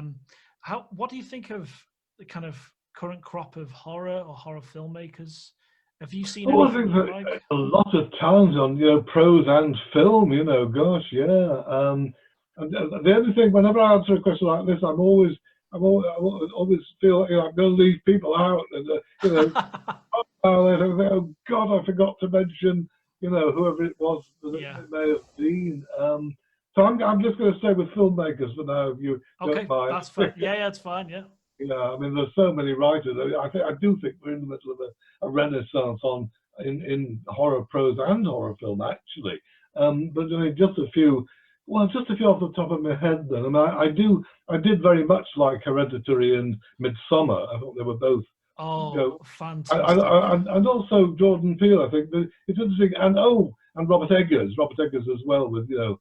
And what do you think of the kind of current crop of horror or horror filmmakers? Have you seen I anything think you that like? a lot of talent on, you know, prose and film, you know, gosh, yeah. And the other thing, whenever I answer a question like this, I always feel like, you know, I'm going to leave people out, and you know, oh God, I forgot to mention, you know, whoever it was that it may have been. So I'm just going to stay with filmmakers for now, if you don't mind. That's fine. Yeah, it's fine. Yeah. Yeah, I mean, there's so many writers. I do think we're in the middle of a renaissance in horror prose and horror film, actually. But I mean, just a few off the top of my head. Then, I mean, I did very much like Hereditary and Midsummer. I thought they were both. Fantastic. And also Jordan Peele. I think it's interesting, and Robert Eggers as well, with, you know,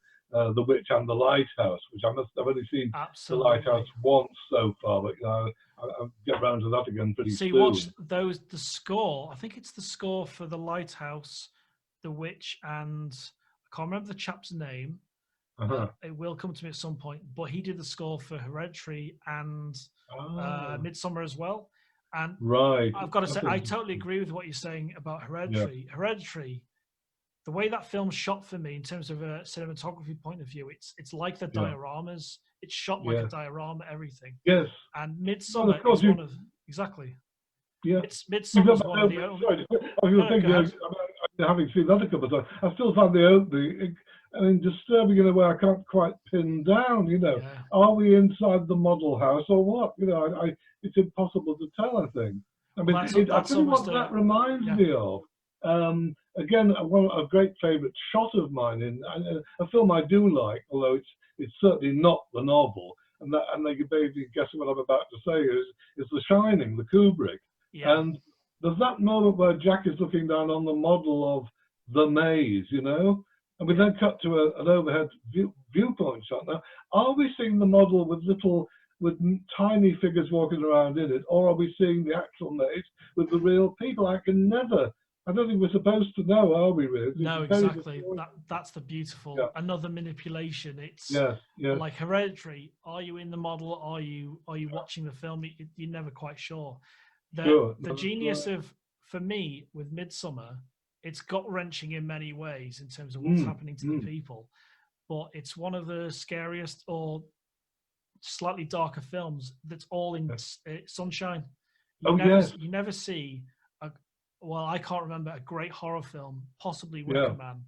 The Witch and The Lighthouse, which I've only seen The Lighthouse once so far, but, you know, I'll get around to that again pretty soon. So you watched the score. I think it's the score for The Lighthouse, The Witch, and I can't remember the chap's name. It will come to me at some point, but he did the score for Hereditary and Midsummer as well. And I've got to say, I totally agree with what you're saying about Hereditary. Yeah. Hereditary, the way that film's shot for me in terms of a cinematography point of view, it's like the dioramas. It's shot like a diorama, everything. Yes. And Midsummer is one of exactly. Yeah. Midsummer is one of the only. Sorry, I was thinking, having seen that a couple of times, I still find the opening, I mean, disturbing in a way I can't quite pin down. You know, are we inside the model house or what? You know, it's impossible to tell. I think. I mean, I tell you what that reminds me of. Again, a great favourite shot of mine in a film I do like, although it's certainly not the novel. And you basically guess what I'm about to say is The Shining, the Kubrick. Yeah. And there's that moment where Jack is looking down on the model of the maze, you know, And we then cut to an overhead viewpoint shot. Now, are we seeing the model with tiny figures walking around in it, or are we seeing the actual maze with the real people? I don't think we're supposed to know, are we, really? No, exactly. That's the beautiful, yeah. Another manipulation. It's yes. like Hereditary. Are you in the model? Are you watching the film? You're never quite sure. The genius of, for me, with Midsummer, it's gut-wrenching in many ways in terms of what's happening to the people, but it's one of the scariest or slightly darker films that's all in sunshine. You never see I can't remember a great horror film, possibly Wicker Man,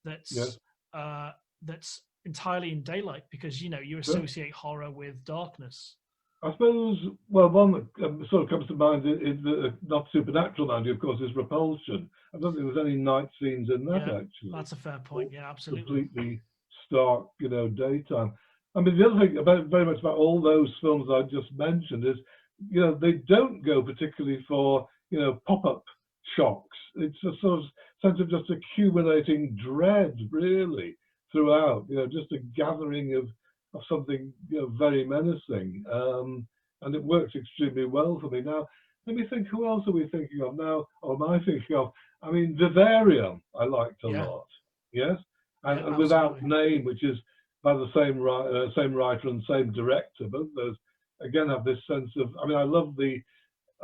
that's entirely in daylight, because you associate horror with darkness. I suppose, well, one that sort of comes to mind is not supernatural, mind you, of course, is Repulsion. I don't think there's any night scenes in that, actually. That's a fair point. Yeah, absolutely. Completely stark, daytime. I mean, the other thing very much about all those films I just mentioned is, they don't go particularly for, pop-up shocks. It's a sort of sense of just accumulating dread, really, throughout. Just a gathering of something very menacing, and it works extremely well for me. Now, let me think. Who else are we thinking of now? Or am I thinking of? I mean, Vivarium I liked a lot. Yes, and Without Name, which is by the same writer and same director. Both those again have this sense of. I mean, I love the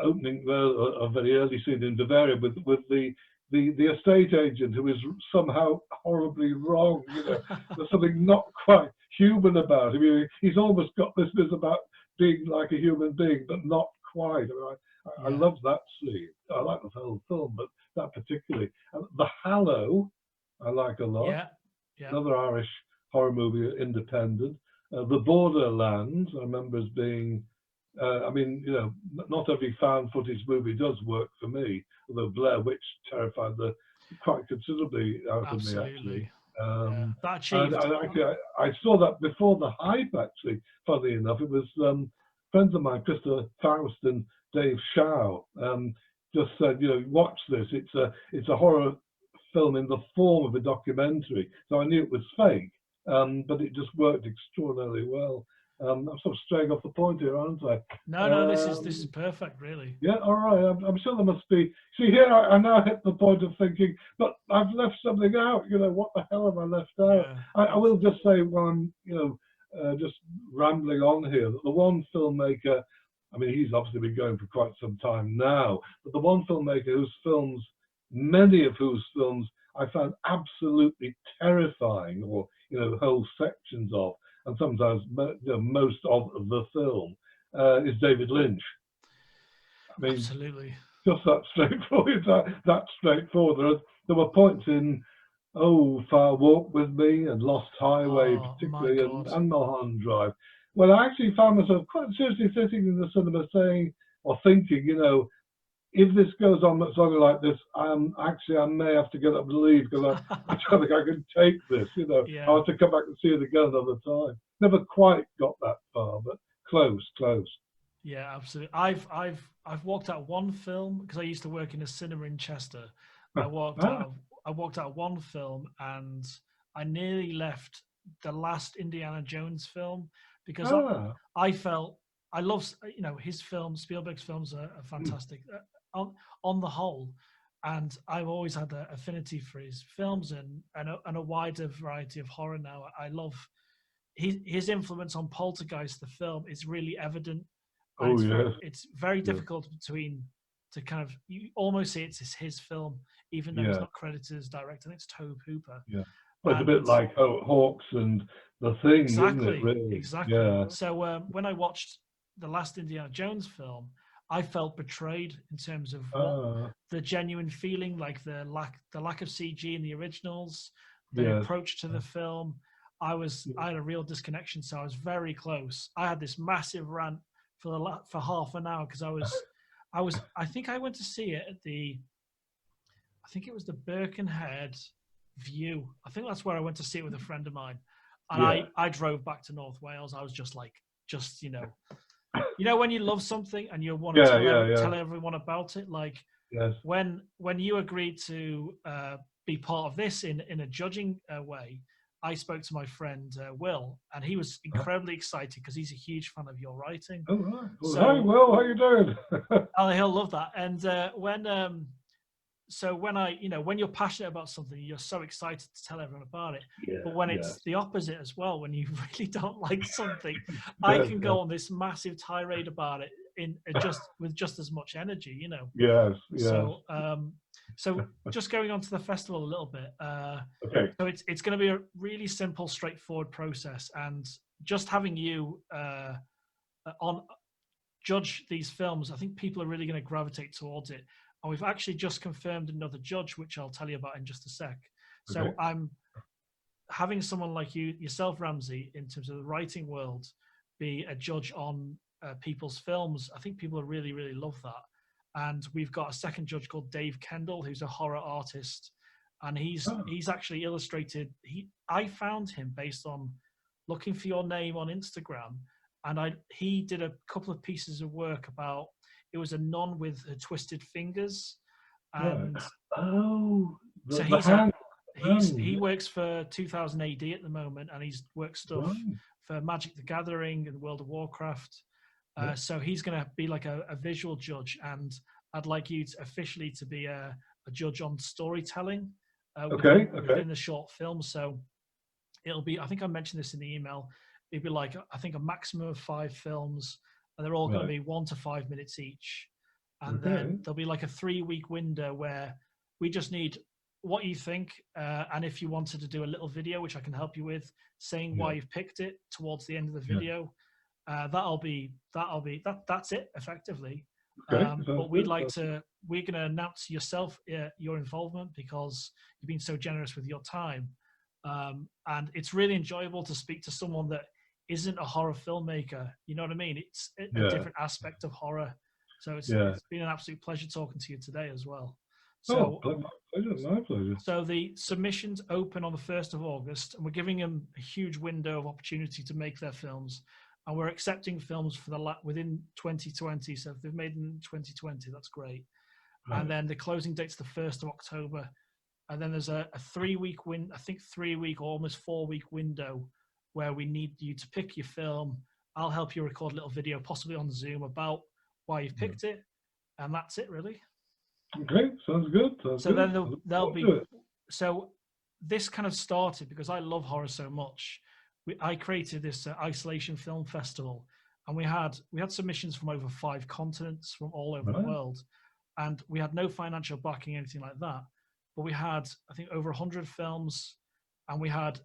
opening, a very early scene in Bavaria with the estate agent who is somehow horribly wrong. There's something not quite human about him. He's almost got this about being like a human being, but not quite. I love that scene. I like the whole film, but that particularly. The Hallow, I like a lot. Another Irish horror movie, independent. The Borderlands, I remember as being. Not every found footage movie does work for me, although Blair Witch terrified quite considerably out of me, actually. I saw that before the hype, actually, funnily enough. It was friends of mine, Krista Faust and Dave Shaw, just said, watch this. It's a horror film in the form of a documentary. So I knew it was fake, but it just worked extraordinarily well. I'm sort of straying off the point here, aren't I? No, this is perfect, really. Yeah, all right. I'm sure there must be. See, here I now hit the point of thinking, but I've left something out. What the hell have I left out? I will just say, while I'm, just rambling on here, that the one filmmaker, I mean, he's obviously been going for quite some time now, but the one filmmaker many of whose films I found absolutely terrifying, or whole sections of, and sometimes most of the film, is David Lynch. I mean, absolutely. Just that straightforward. That straightforward. There were points in Far Walk with Me and Lost Highway, particularly, and Mulholland Drive. Well, I actually found myself quite seriously sitting in the cinema saying or thinking, if this goes on much longer like this, I may have to get up and leave, because I don't think I can take this. I have to come back and see it again another time. Never quite got that far, but close. Yeah, absolutely. I've walked out one film, because I used to work in a cinema in Chester. I walked out one film, and I nearly left the last Indiana Jones film, because I felt, I love, his films, Spielberg's films are fantastic on the whole, and I've always had an affinity for his films and a wider variety of horror now. I love his influence on Poltergeist, the film, is really evident. It's very difficult to kind of, you almost say it's his film, even though it's not credited as director. I think it's Tobe Hooper. Yeah, but it's a bit like Hawks and The Thing, isn't it? Really? Exactly. Yeah. So when I watched the last Indiana Jones film, I felt betrayed in terms of the genuine feeling, like the lack of CG in the originals, the approach to the film. I had a real disconnection, so I was very close. I had this massive rant for half an hour, because I think I went to see it at I think it was the Birkenhead View. I think that's where I went to see it with a friend of mine, and I drove back to North Wales. I was just when you love something and you want to tell everyone about it, like when you agreed to be part of this in a judging way, I spoke to my friend Will, and he was incredibly excited because he's a huge fan of your writing. Oh, right. Well, So, hi, Will, how you doing? oh, he'll love that. And when you're passionate about something, you're so excited to tell everyone about it. Yeah, But when it's the opposite as well, when you really don't like something, I can go on this massive tirade about it with just as much energy, you know. Yes, yes. So just going on to the festival a little bit. Okay. So it's going to be a really simple, straightforward process, and just having you on judge these films, I think people are really going to gravitate towards it. And we've actually just confirmed another judge, which I'll tell you about in just a sec. So Okay. I'm having someone like yourself, Ramsey, in terms of the writing world, be a judge on people's films. I think people really, really love that. And we've got a second judge called Dave Kendall, who's a horror artist, and he's actually illustrated. I found him based on looking for your name on Instagram, and he did a couple of pieces of work about. It was a nun with her twisted fingers, and he works for 2000 AD at the moment, and he's worked stuff for Magic the Gathering and World of Warcraft. So he's going to be like a visual judge, and I'd like you to officially to be a judge on storytelling within the short film. So it'll be, I think I mentioned this in the email, it'll be like, I think a maximum of 5 films, and they're all going to be 1 to 5 minutes each. And then there'll be like a 3-week window where we just need what you think, and if you wanted to do a little video, which I can help you with, saying why you've picked it towards the end of the video. That's it effectively. But we're going to announce yourself, your involvement, because you've been so generous with your time. And it's really enjoyable to speak to someone that isn't a horror filmmaker. You know what I mean? It's a different aspect of horror. So it's been an absolute pleasure talking to you today as well. So, my pleasure. So the submissions open on the 1st of August, and we're giving them a huge window of opportunity to make their films. And we're accepting films for within 2020. So if they've made them in 2020, that's great. Right. And then the closing date's the 1st of October. And then there's a 3-week I think 3-week or almost 4-week window where we need you to pick your film. I'll help you record a little video, possibly on Zoom, about why you've picked it. And that's it, really. Okay, sounds good. Then there'll be. So this kind of started because I love horror so much. I created this Isolation Film Festival, and we had submissions from over 5 continents, from all over the world, and we had no financial backing, anything like that. But we had, I think, over 100 films, and we had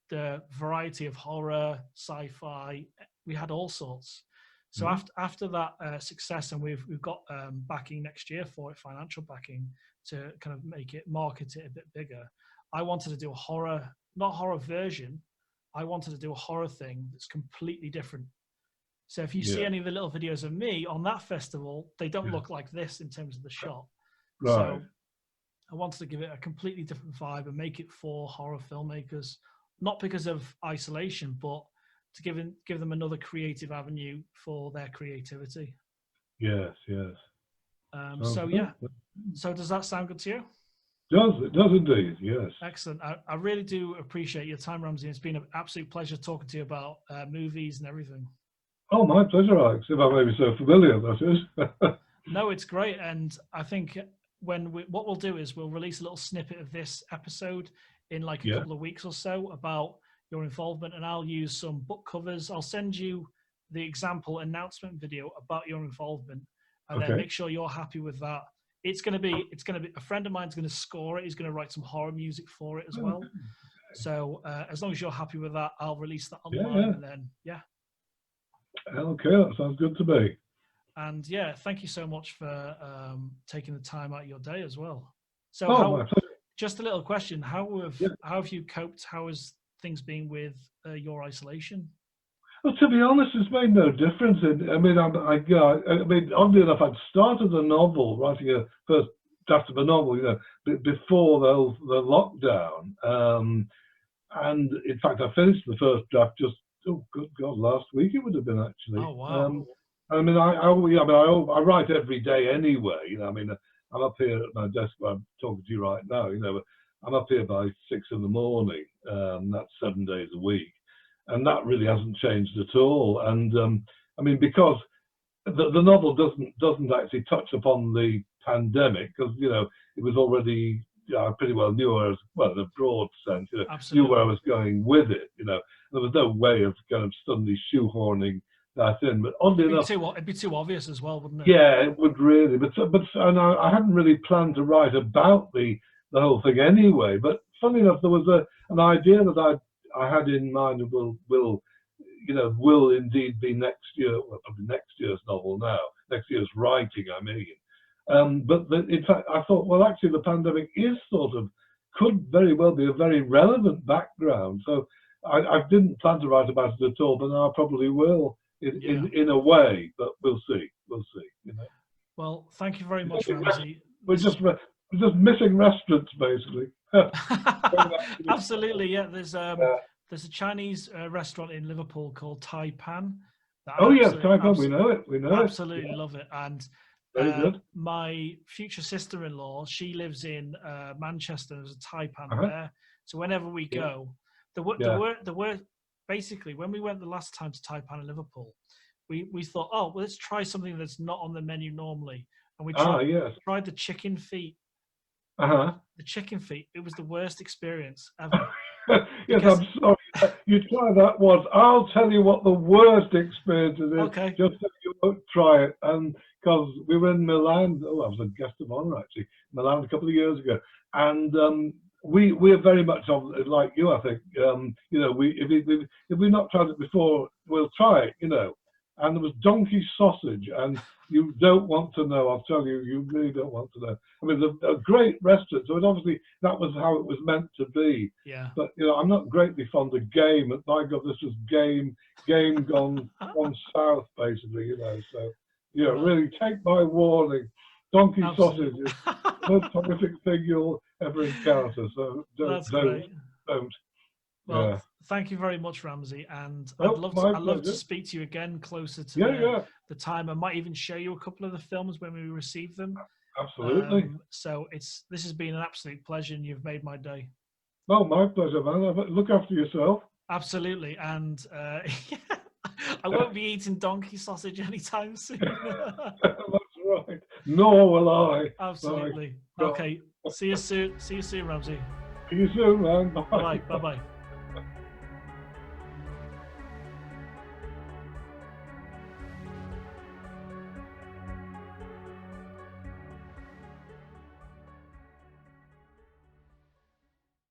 the variety of horror, sci-fi. We had all sorts. So after that success, and we've got backing next year for it, financial backing, to kind of market it a bit bigger. I wanted to do a horror, not horror version. I wanted to do a horror thing that's completely different. So if you see any of the little videos of me on that festival, they don't look like this in terms of the shot. Right. So I wanted to give it a completely different vibe and make it for horror filmmakers, not because of isolation, but to give them another creative avenue for their creativity. Yes. So does that sound good to you? It does indeed, yes. Excellent. I really do appreciate your time, Ramsey. It's been an absolute pleasure talking to you about movies and everything. Oh, my pleasure, Alex. If I may be so familiar, that is. No, it's great. And I think what we'll do is we'll release a little snippet of this episode in like a couple of weeks or so about your involvement, and I'll use some book covers. I'll send you the example announcement video about your involvement, and then make sure you're happy with that. It's going to be a friend of mine's going to score it. He's going to write some horror music for it as well. So as long as you're happy with that, I'll release that online. And then okay, that sounds good to me. And thank you so much for taking the time out of your day as well. So just a little question: how have you coped? How has things been with your isolation? Well, to be honest, it's made no difference. I mean, oddly enough, I'd started a novel, writing a first draft of a novel, before the lockdown. And in fact, I finished the first draft just, good God, last week it would have been actually. Oh wow! I mean, I write every day anyway. I'm up here at my desk where I'm talking to you right now. I'm up here by 6 in the morning. That's 7 days a week, and that really hasn't changed at all. And I mean, because the novel doesn't actually touch upon the pandemic, because it was already, I pretty well knew where I was, well, in a broad sense, knew where I was going with it. There was no way of kind of suddenly shoehorning that in. But oddly enough, it'd be too obvious as well, wouldn't it? Yeah, it would really. But and I hadn't really planned to write about the whole thing anyway. But funny enough, there was an idea that I had in mind of will indeed be next year, well, probably next year's novel now, next year's writing, I mean. But in fact, I thought, well, actually, the pandemic could very well be a very relevant background. So I didn't plan to write about it at all, but now I probably will in a way. But we'll see. Well, thank you very much, Ramsey. We're just missing restaurants, basically. Absolutely, yeah. There's a Chinese restaurant in Liverpool called Tai Pan. Yes, Tai Pan. We know it. Absolutely love it. And very good. My future sister-in-law, she lives in Manchester. There's a Tai Pan there. So whenever we go, there were basically, when we went the last time to Tai Pan in Liverpool, we thought, well, let's try something that's not on the menu normally, and we tried the chicken feet. The chicken feet. It was the worst experience ever. Yes, I'm sorry. You try that once. I'll tell you what the worst experience is. Okay. Just so you won't try it. And because we were in Milan, I was a guest of honor actually, Milan a couple of years ago, and we're very much like you, I think. If we've not tried it before, we'll try it. And there was donkey sausage, and you don't want to know. I'll tell you, you really don't want to know. I mean, a great restaurant, so obviously that was how it was meant to be. Yeah. But I'm not greatly fond of game. But my God, this was game gone south, basically. So really take my warning. Donkey sausage is the most horrific thing you'll ever encounter. So don't. Well, thank you very much, Ramsey, and I'd love to speak to you again closer to the time. I might even show you a couple of the films when we receive them. Absolutely. So this has been an absolute pleasure, and you've made my day. Oh, my pleasure, man. Look after yourself. Absolutely, and I won't be eating donkey sausage anytime soon. That's right. Nor will I. Absolutely. Okay. See you soon, Ramsey. See you soon, man. Bye. Bye.